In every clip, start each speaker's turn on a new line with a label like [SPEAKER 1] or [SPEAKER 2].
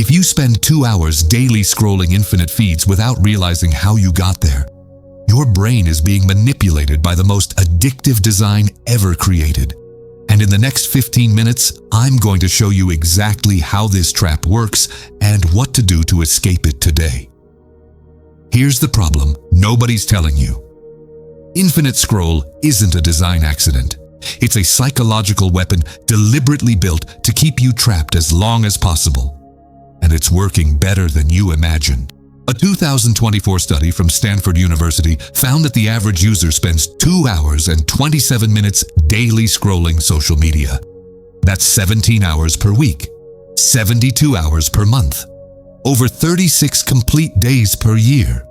[SPEAKER 1] If you spend 2 hours daily scrolling infinite feeds without realizing how you got there, your brain is being manipulated by the most addictive design ever created. And in the next 15 minutes, I'm going to show you exactly how this trap works and what to do to escape it today. Here's the problem nobody's telling you. Infinite scroll isn't a design accident. It's a psychological weapon deliberately built to keep you trapped as long as possible. And it's working better than you imagine. A 2024 study from Stanford University found that the average user spends 2 hours and 27 minutes daily scrolling social media. That's 17 hours per week, 72 hours per month, over 36 complete days per year.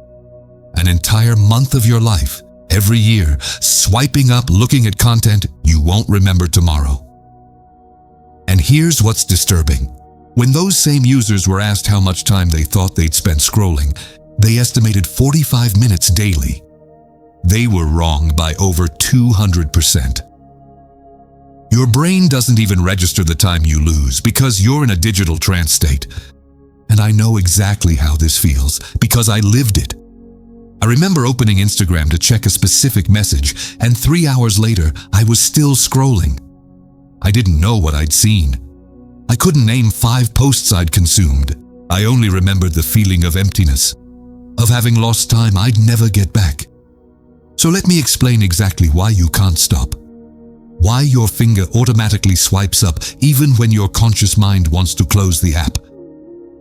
[SPEAKER 1] An entire month of your life, every year, swiping up, looking at content you won't remember tomorrow. And here's what's disturbing. When those same users were asked how much time they thought they'd spent scrolling, they estimated 45 minutes daily. They were wrong by over 200%. Your brain doesn't even register the time you lose because you're in a digital trance state. And I know exactly how this feels because I lived it. I remember opening Instagram to check a specific message, and 3 hours later, I was still scrolling. I didn't know what I'd seen. I couldn't name 5 posts I'd consumed. I only remembered the feeling of emptiness, of having lost time I'd never get back. So let me explain exactly why you can't stop. Why your finger automatically swipes up even when your conscious mind wants to close the app.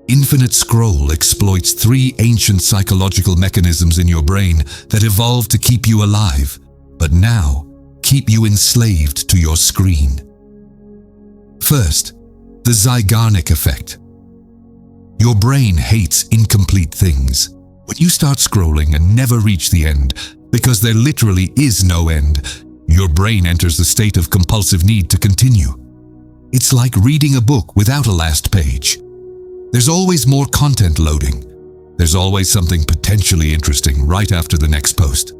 [SPEAKER 1] Infinite scroll exploits 3 ancient psychological mechanisms in your brain that evolved to keep you alive, but now keep you enslaved to your screen. First, the Zeigarnik Effect. Your brain hates incomplete things. When you start scrolling and never reach the end, because there literally is no end, your brain enters a state of compulsive need to continue. It's like reading a book without a last page. There's always more content loading. There's always something potentially interesting right after the next post.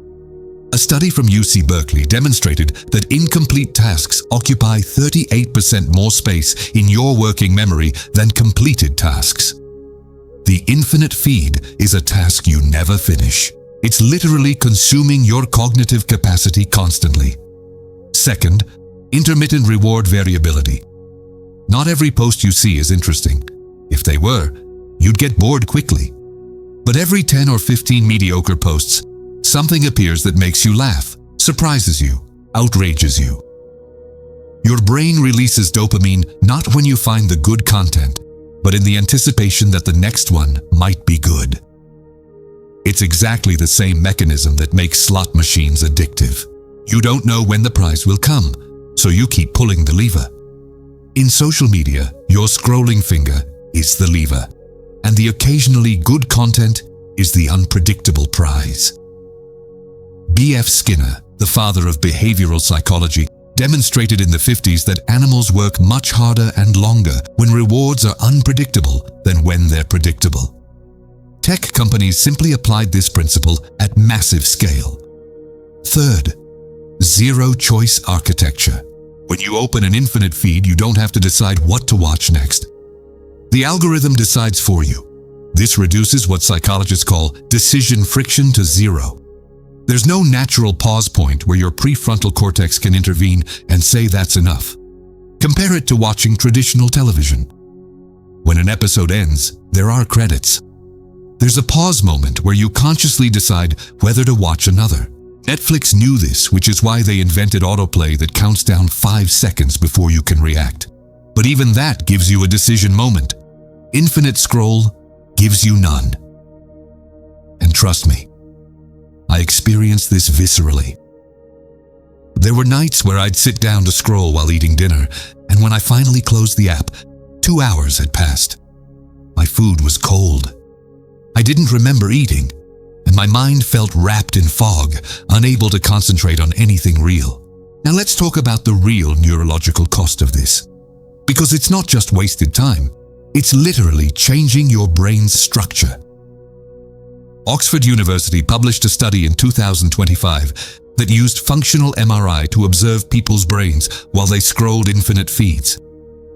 [SPEAKER 1] A study from UC Berkeley demonstrated that incomplete tasks occupy 38% more space in your working memory than completed tasks. The infinite feed is a task you never finish. It's literally consuming your cognitive capacity constantly. Second, intermittent reward variability. Not every post you see is interesting. If they were, you'd get bored quickly. But every 10 or 15 mediocre posts, something appears that makes you laugh, surprises you, outrages you. Your brain releases dopamine not when you find the good content, but in the anticipation that the next one might be good. It's exactly the same mechanism that makes slot machines addictive. You don't know when the prize will come, so you keep pulling the lever. In social media, your scrolling finger is the lever, and the occasionally good content is the unpredictable prize. B.F. Skinner, the father of behavioral psychology, demonstrated in the 50s that animals work much harder and longer when rewards are unpredictable than when they're predictable. Tech companies simply applied this principle at massive scale. Third, zero-choice architecture. When you open an infinite feed, you don't have to decide what to watch next. The algorithm decides for you. This reduces what psychologists call decision friction to zero. There's no natural pause point where your prefrontal cortex can intervene and say that's enough. Compare it to watching traditional television. When an episode ends, there are credits. There's a pause moment where you consciously decide whether to watch another. Netflix knew this, which is why they invented autoplay that counts down 5 seconds before you can react. But even that gives you a decision moment. Infinite scroll gives you none. And trust me, I experienced this viscerally. There were nights where I'd sit down to scroll while eating dinner, and when I finally closed the app, 2 hours had passed. My food was cold. I didn't remember eating, and my mind felt wrapped in fog, unable to concentrate on anything real. Now let's talk about the real neurological cost of this. Because it's not just wasted time, it's literally changing your brain's structure. Oxford University published a study in 2025 that used functional MRI to observe people's brains while they scrolled infinite feeds.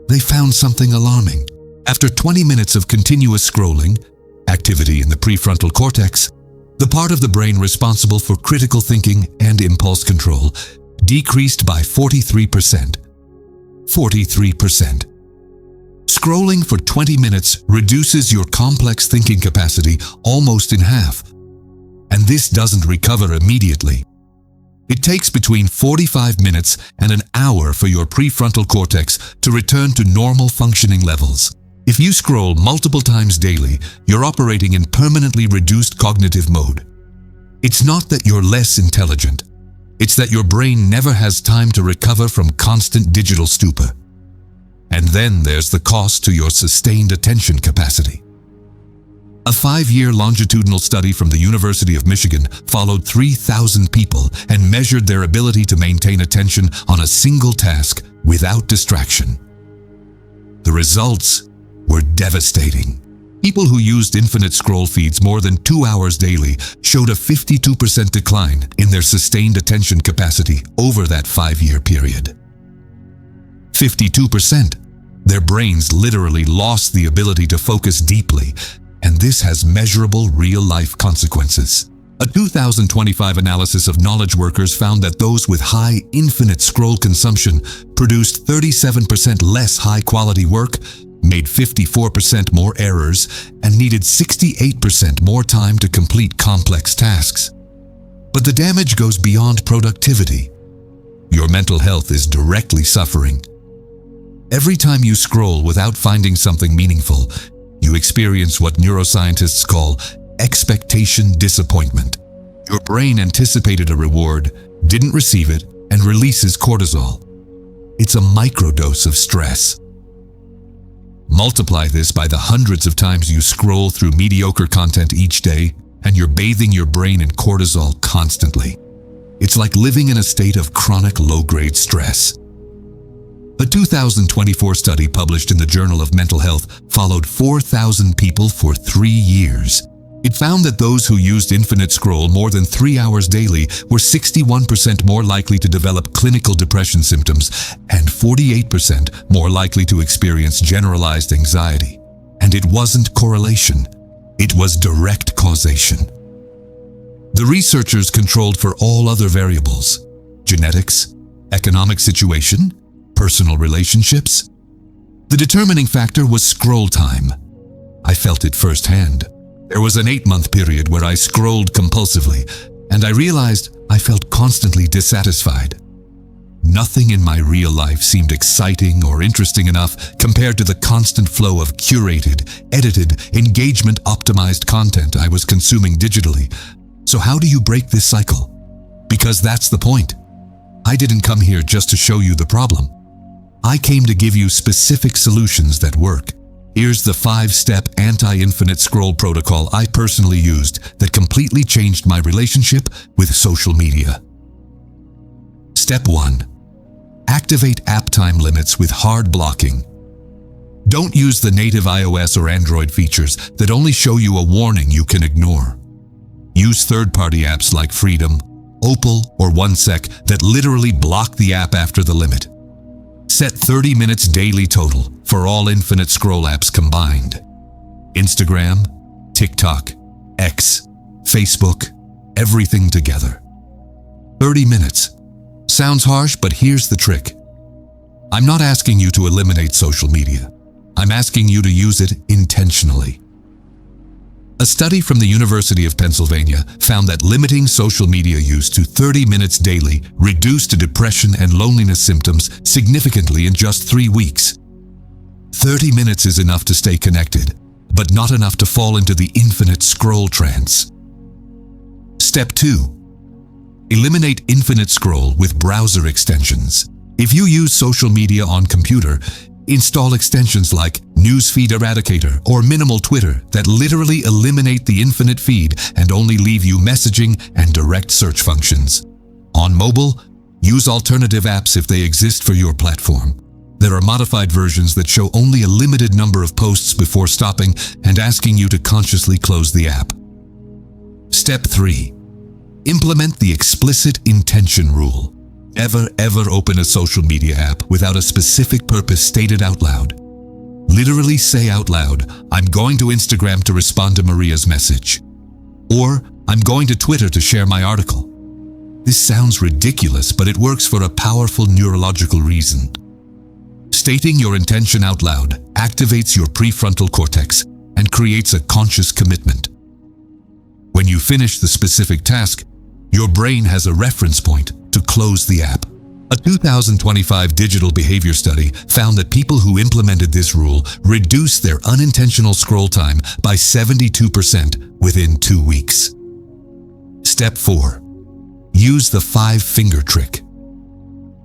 [SPEAKER 1] They found something alarming. After 20 minutes of continuous scrolling, activity in the prefrontal cortex, the part of the brain responsible for critical thinking and impulse control, decreased by 43%. 43%. Scrolling for 20 minutes reduces your complex thinking capacity almost in half. And this doesn't recover immediately. It takes between 45 minutes and an hour for your prefrontal cortex to return to normal functioning levels. If you scroll multiple times daily, you're operating in permanently reduced cognitive mode. It's not that you're less intelligent. It's that your brain never has time to recover from constant digital stupor. And then there's the cost to your sustained attention capacity. A 5-year longitudinal study from the University of Michigan followed 3,000 people and measured their ability to maintain attention on a single task without distraction. The results were devastating. People who used infinite scroll feeds more than 2 hours daily showed a 52% decline in their sustained attention capacity over that 5-year period. 52%. Their brains literally lost the ability to focus deeply, and this has measurable real-life consequences. A 2025 analysis of knowledge workers found that those with high infinite scroll consumption produced 37% less high-quality work, made 54% more errors, and needed 68% more time to complete complex tasks. But the damage goes beyond productivity. Your mental health is directly suffering. Every time you scroll without finding something meaningful, you experience what neuroscientists call expectation disappointment. Your brain anticipated a reward, didn't receive it, and releases cortisol. It's a microdose of stress. Multiply this by the hundreds of times you scroll through mediocre content each day, and you're bathing your brain in cortisol constantly. It's like living in a state of chronic low-grade stress. A 2024 study published in the Journal of Mental Health followed 4,000 people for 3 years. It found that those who used infinite scroll more than 3 hours daily were 61% more likely to develop clinical depression symptoms and 48% more likely to experience generalized anxiety. And it wasn't correlation, it was direct causation. The researchers controlled for all other variables: genetics, economic situation, personal relationships. The determining factor was scroll time. I felt it firsthand. There was an 8-month period where I scrolled compulsively, and I realized I felt constantly dissatisfied. Nothing in my real life seemed exciting or interesting enough compared to the constant flow of curated, edited, engagement-optimized content I was consuming digitally. So how do you break this cycle? Because that's the point. I didn't come here just to show you the problem. I came to give you specific solutions that work. Here's the 5-step anti-infinite scroll protocol I personally used that completely changed my relationship with social media. Step 1. Activate app time limits with hard blocking. Don't use the native iOS or Android features that only show you a warning you can ignore. Use third-party apps like Freedom, Opal, or OneSec that literally block the app after the limit. Set 30 minutes daily total for all infinite scroll apps combined. Instagram, TikTok, X, Facebook, everything together. 30 minutes. Sounds harsh, but here's the trick. I'm not asking you to eliminate social media. I'm asking you to use it intentionally. A study from the University of Pennsylvania found that limiting social media use to 30 minutes daily reduced depression and loneliness symptoms significantly in just 3 weeks. 30 minutes is enough to stay connected, but not enough to fall into the infinite scroll trance. Step 2. Eliminate infinite scroll with browser extensions. If you use social media on computer, install extensions like Newsfeed Eradicator or Minimal Twitter that literally eliminate the infinite feed and only leave you messaging and direct search functions. On mobile, use alternative apps if they exist for your platform. There are modified versions that show only a limited number of posts before stopping and asking you to consciously close the app. Step 3. Implement the explicit intention rule. Never, ever open a social media app without a specific purpose stated out loud. Literally say out loud, "I'm going to Instagram to respond to Maria's message." Or, "I'm going to Twitter to share my article." This sounds ridiculous, but it works for a powerful neurological reason. Stating your intention out loud activates your prefrontal cortex and creates a conscious commitment. When you finish the specific task, your brain has a reference point to close the app. A 2025 digital behavior study found that people who implemented this rule reduced their unintentional scroll time by 72% within 2 weeks. Step 4. Use the 5-finger trick.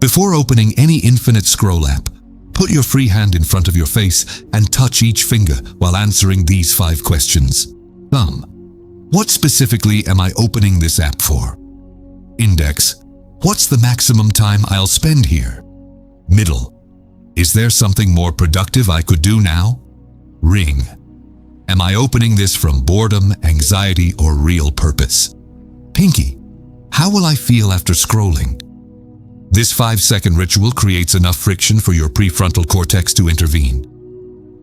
[SPEAKER 1] Before opening any infinite scroll app, put your free hand in front of your face and touch each finger while answering these 5 questions. Thumb: what specifically am I opening this app for? Index: what's the maximum time I'll spend here? Middle: is there something more productive I could do now? Ring: am I opening this from boredom, anxiety, or real purpose? Pinky: how will I feel after scrolling? This 5-second ritual creates enough friction for your prefrontal cortex to intervene.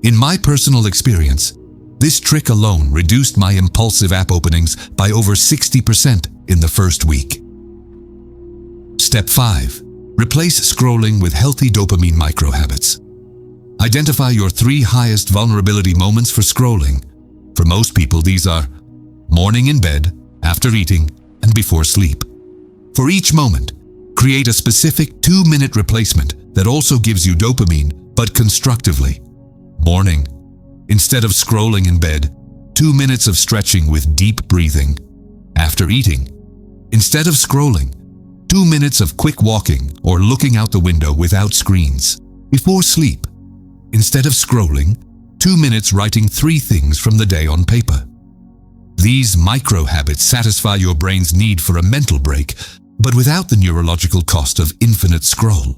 [SPEAKER 1] In my personal experience, this trick alone reduced my impulsive app openings by over 60% in the first week. Step 5. Replace scrolling with healthy dopamine microhabits. Identify your 3 highest vulnerability moments for scrolling. For most people, these are morning in bed, after eating, and before sleep. For each moment, create a specific 2-minute replacement that also gives you dopamine, but constructively. Morning: instead of scrolling in bed, 2 minutes of stretching with deep breathing. After eating: instead of scrolling, 2 minutes of quick walking or looking out the window without screens. Before sleep: instead of scrolling, 2 minutes writing 3 things from the day on paper. These micro-habits satisfy your brain's need for a mental break, but without the neurological cost of infinite scroll.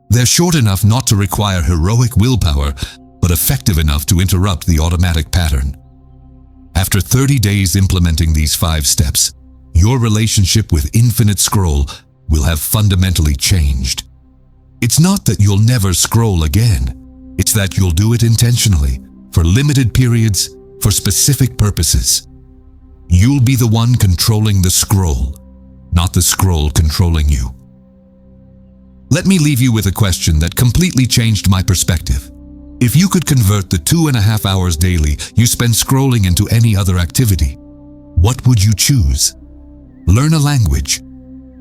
[SPEAKER 1] They're short enough not to require heroic willpower, but effective enough to interrupt the automatic pattern. After 30 days implementing these 5 steps, your relationship with infinite scroll will have fundamentally changed. It's not that you'll never scroll again. It's that you'll do it intentionally, for limited periods, for specific purposes. You'll be the one controlling the scroll, not the scroll controlling you. Let me leave you with a question that completely changed my perspective. If you could convert the 2.5 hours daily you spend scrolling into any other activity, what would you choose? Learn a language,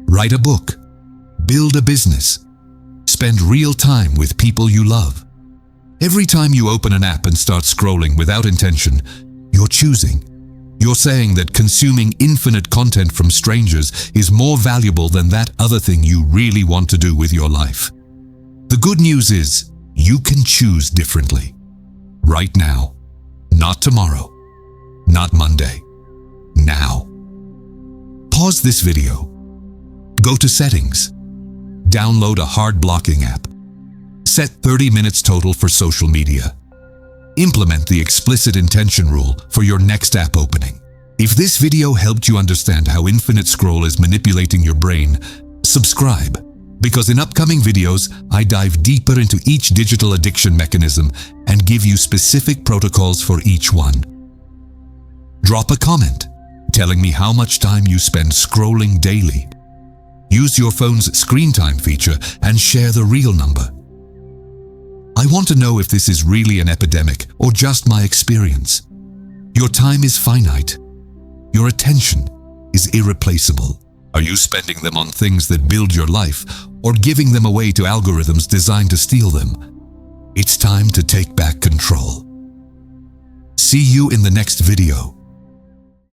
[SPEAKER 1] write a book, build a business, spend real time with people you love. Every time you open an app and start scrolling without intention, you're choosing. You're saying that consuming infinite content from strangers is more valuable than that other thing you really want to do with your life. The good news is, you can choose differently. Right now. Not tomorrow. Not Monday. Now. Pause this video. Go to Settings. Download a hard blocking app. Set 30 minutes total for social media. Implement the explicit intention rule for your next app opening. If this video helped you understand how infinite scroll is manipulating your brain, subscribe, because in upcoming videos, I dive deeper into each digital addiction mechanism and give you specific protocols for each one. Drop a comment telling me how much time you spend scrolling daily. Use your phone's screen time feature and share the real number. I want to know if this is really an epidemic or just my experience. Your time is finite. Your attention is irreplaceable. Are you spending them on things that build your life or giving them away to algorithms designed to steal them? It's time to take back control. See you in the next video.